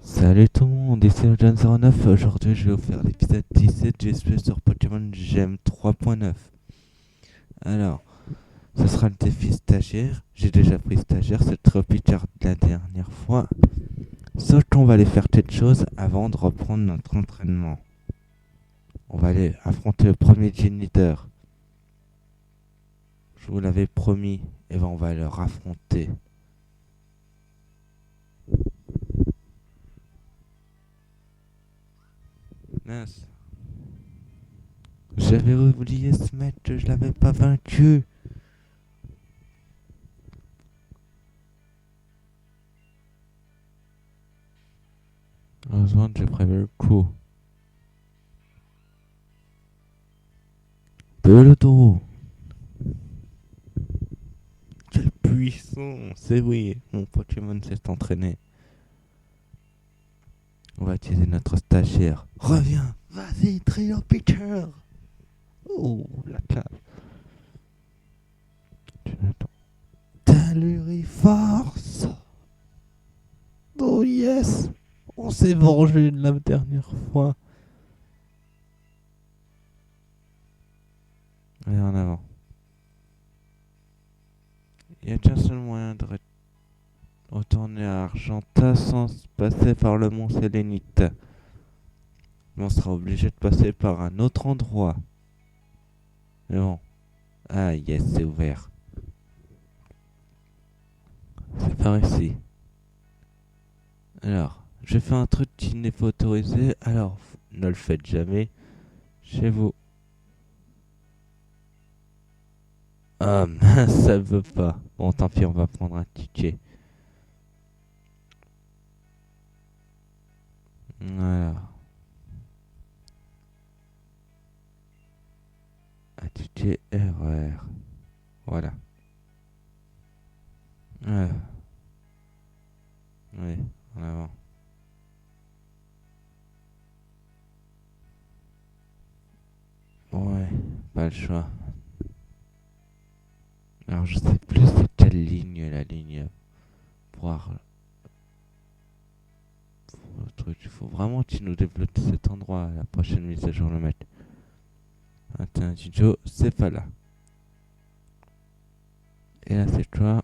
Salut tout le monde, ici le John09. Aujourd'hui, je vais vous faire l'épisode 17 du SP sur Pokémon Gem 3.9. Alors, ce sera le défi stagiaire. J'ai déjà pris stagiaire, c'est le Tropicard de la dernière fois. Sauf qu'on va aller faire quelque chose avant de reprendre notre entraînement. On va aller affronter le premier Gym Leader. Je vous l'avais promis, et ben on va le affronter. Mince. J'avais oublié ce mec que je l'avais pas vaincu. Heureusement que j'ai prévu le coup. Peloton. Quelle puissance. C'est oui, mon Pokémon s'est entraîné. On va utiliser notre stagiaire. Reviens. Vas-y, Trio Pitcher. Oh, la classe. Taluriforce. Oh yes. On s'est vengé de la dernière fois. Allez, en avant. Il y a qu'un seul moyen de retourner à Argenta sans passer par le mont Sélénite. Mais on sera obligé de passer par un autre endroit. Mais bon. Ah yes, c'est ouvert. C'est par ici. Alors, je fais un truc qui n'est pas autorisé. Alors, ne le faites jamais chez vous. Ah mince, ça veut pas. Bon, tant pis, on va prendre un ticket. Voilà. Un ticket RR. Voilà. Oui, en avant. Ouais, pas le choix. Alors, je sais plus c'est quelle ligne, la ligne pour le truc. Il faut vraiment qu'il nous débloque cet endroit à la prochaine mise à jour, le mec. Un studio, c'est pas là. Et là, c'est quoi?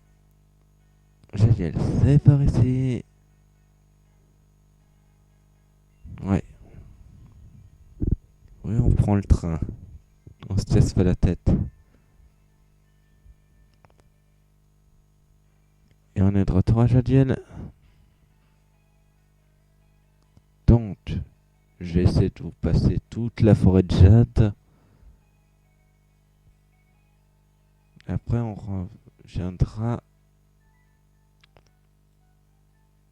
Génial, c'est par ici. Ouais. Oui, on prend le train. On se casse pas la tête. Et on est de retour à Jadiel. Donc, je vais essayer de vous passer toute la forêt de Jade. Après, on reviendra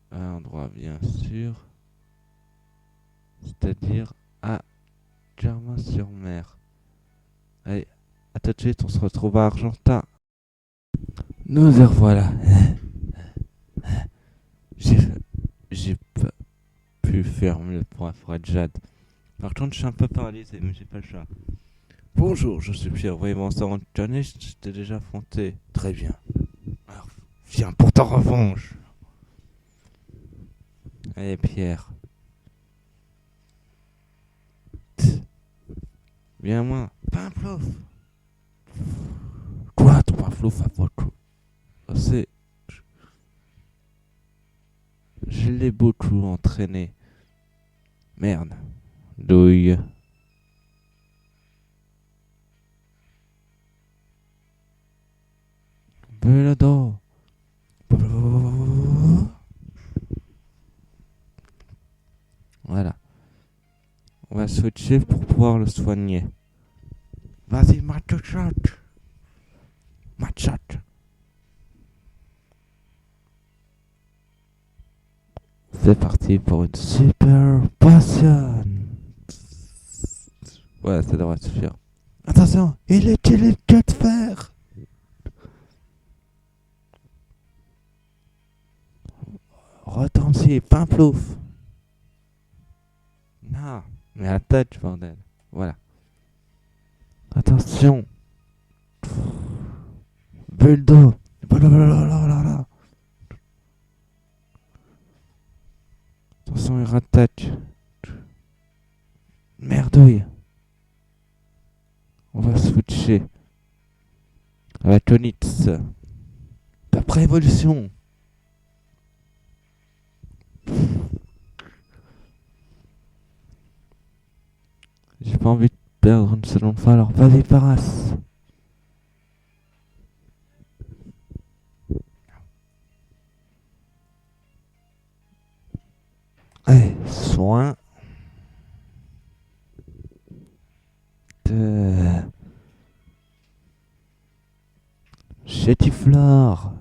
à un endroit, bien sûr. C'est-à-dire à Germain-sur-Mer. Allez, à tout de suite, on se retrouve à Argentat. Nous y revoilà. J'ai pas pu faire mieux pour la forêt de Jade. Par contre, je suis un peu paralysé, mais j'ai pas le choix. Bonjour, je suis Pierre. Voyez-moi ça en Johnny, je t'ai déjà affronté. Très bien. Alors, viens pour ta revanche. Allez, Pierre. Viens à moi. Pimplouf. Quoi, ton Pimplouf à votre... C'est... Je l'ai beaucoup entraîné. Merde. Douille. Belado. Voilà. On va switcher pour pouvoir le soigner. Vas-y, Machot. Machot. C'est parti pour une super passion. Ouais, ça devrait suffire. Attention, il est le queue de fer. Retombe-ci, Pimplouf. Non, mais à touch, bordel. Voilà. Attention. Buldo. façon, il rattaque. Merdouille. On va switcher avec Onyx. D'après évolution. J'ai pas envie de perdre une seconde fois, alors vas-y Paras. Allez, soin de Chétiflore.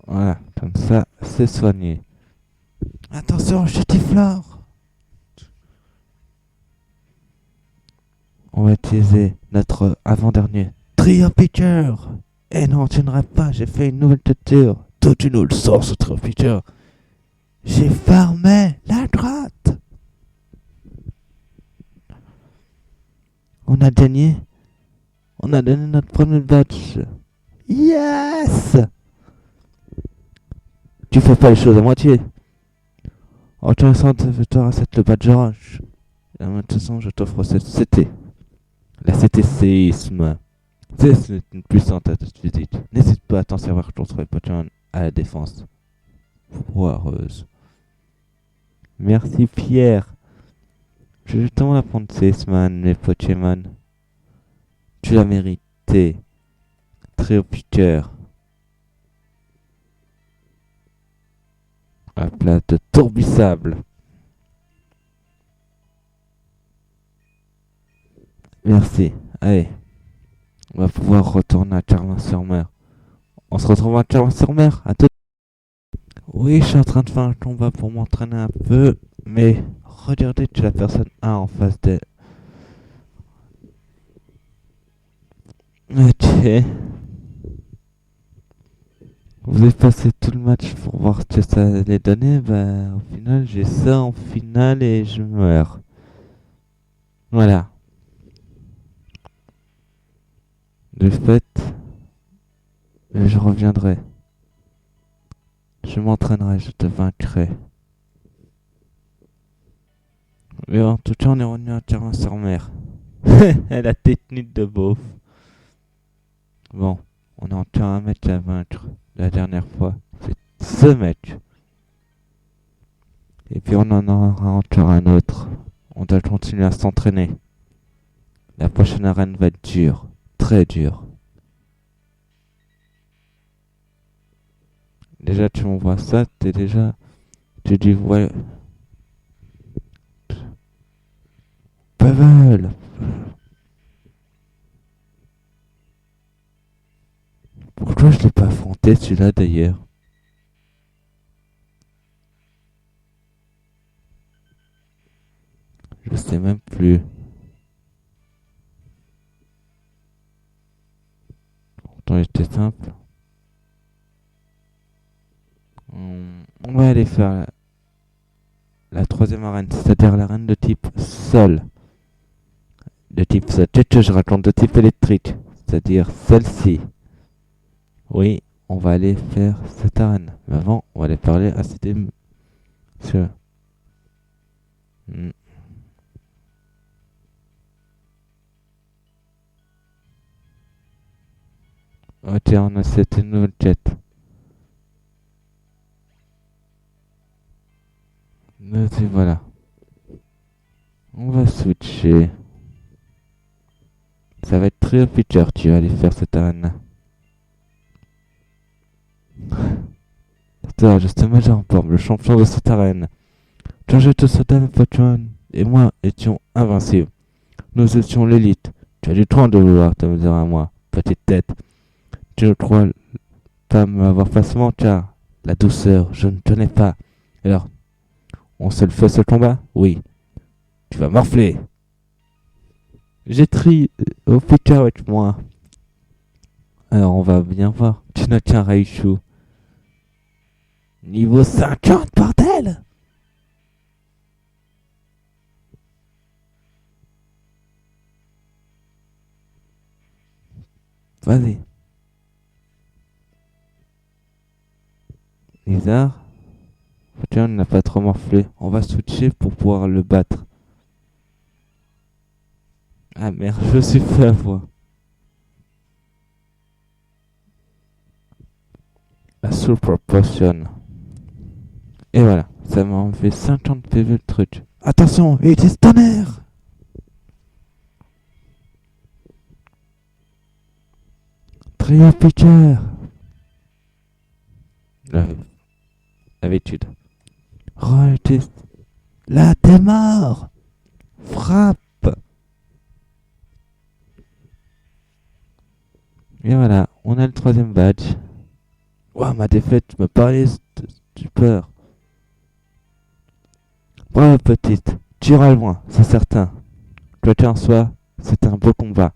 Voilà, comme ça, c'est soigné. Attention, Chétiflore. On va utiliser notre avant-dernier Trio Pitcher. Eh non, tu ne rêves pas, j'ai fait une nouvelle texture. Toi, tu nous le sors, ce Trio Pitcher. J'ai farmé la droite. On a gagné. On a donné notre premier badge. Yes! Tu fais pas les choses à moitié. Intéressant de te racette le badge orange. De toute façon, je t'offre cette CT. La CT séisme. C'est une puissante attaque physique. N'hésite pas à t'en servir contre les Pokémon à la défense. Foireuse. Merci Pierre. Je vais justement apprendre Séisman, mes Pokémon. Tu l'as mérité. Très pitcher. À la place de Tourbissable. Merci. Allez. On va pouvoir retourner à Clermont-sur-Mer. On se retrouve à Clermont-sur-Mer. À tout. Oui, je suis en train de faire un combat pour m'entraîner un peu. Mais regardez que la personne A en face d'elle. Ok. Vous avez passé tout le match pour voir ce que ça allait donner. Bah, au final, j'ai ça en finale et je meurs. Voilà. De fait, je reviendrai. Je m'entraînerai, je te vaincrai. Mais en tout cas, on est revenu à Clermont-sur-Mer. La technique de beauf. Bon, on a encore un match à vaincre. La dernière fois, c'est ce match. Et puis on en aura encore un autre. On doit continuer à s'entraîner. La prochaine arène va être dure. Très dure. Déjà, tu m'envoies ça, t'es déjà... Tu dis, ouais... Pavel. Pourquoi je l'ai pas affronté celui-là d'ailleurs? Je sais même plus. Pourtant, il était simple. On va aller faire la troisième arène, c'est-à-dire l'arène de type sol. De type sol. Je raconte de type électrique, c'est-à-dire celle-ci. Oui, on va aller faire cette arène. Mais avant, on va aller parler à ces monsieur. Hmm. Ok, on a cette nouvelle quête. Et voilà. On va switcher. Ça va être très feature, tu vas aller faire cette arène. C'est justement Jean-Paul, le champion de cette arène. Quand je te sautais mes Pokémon et moi étions invincibles. Nous étions l'élite. Tu as du temps de vouloir te mesurer à moi, petite tête. Tu ne crois pas m'avoir facilement car la douceur, je ne tenais pas. Alors, on se le fait ce combat? Oui. Tu vas morfler. J'ai tri au pitcher avec moi. Alors, on va bien voir. Tu n'as qu'un Raichu. Niveau 50, bordel! Vas-y. Lizard. Pokémon n'a pas trop morflé. On va switcher pour pouvoir le battre. Ah merde, je me suis fait avoir. La Super Potion. Et voilà, ça m'a enlevé 50 PV le truc. Attention, il est tonnerre. Trio Pitcher. L'habitude. Royalties. Là, t'es mort. Frappe. Et voilà, on a le 3ème badge. Ouah, ma défaite me parlait de stupeur. Bravo petite, tu iras loin, c'est certain. Quoi qu'il en soit, c'est un beau combat.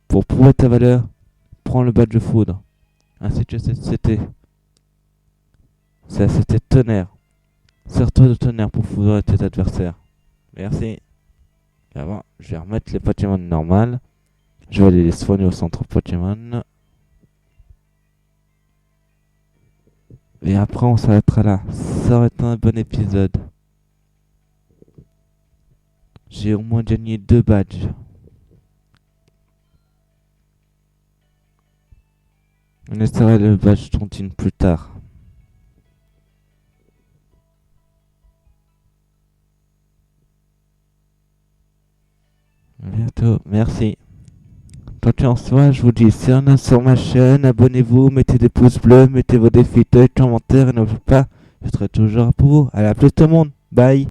Pour prouver ta valeur, prends le badge de foudre. Ainsi que c'était. Ça, c'était tonnerre. Sers-toi de tonnerre pour foudrer tes adversaires. Merci. Et avant, je vais remettre les Pokémon normales. Je vais aller les soigner au centre Pokémon. Et après, on s'arrêtera là. Ça aurait été un bon épisode. J'ai au moins gagné 2 badges. On essaiera le badge tontine plus tard. À bientôt, merci. Quoi qu'il en soit, je vous dis, si on est sur ma chaîne, abonnez-vous, mettez des pouces bleus, mettez vos défis de commentaires et n'oubliez pas, je serai toujours pour vous. Allez, à plus tout le monde. Bye.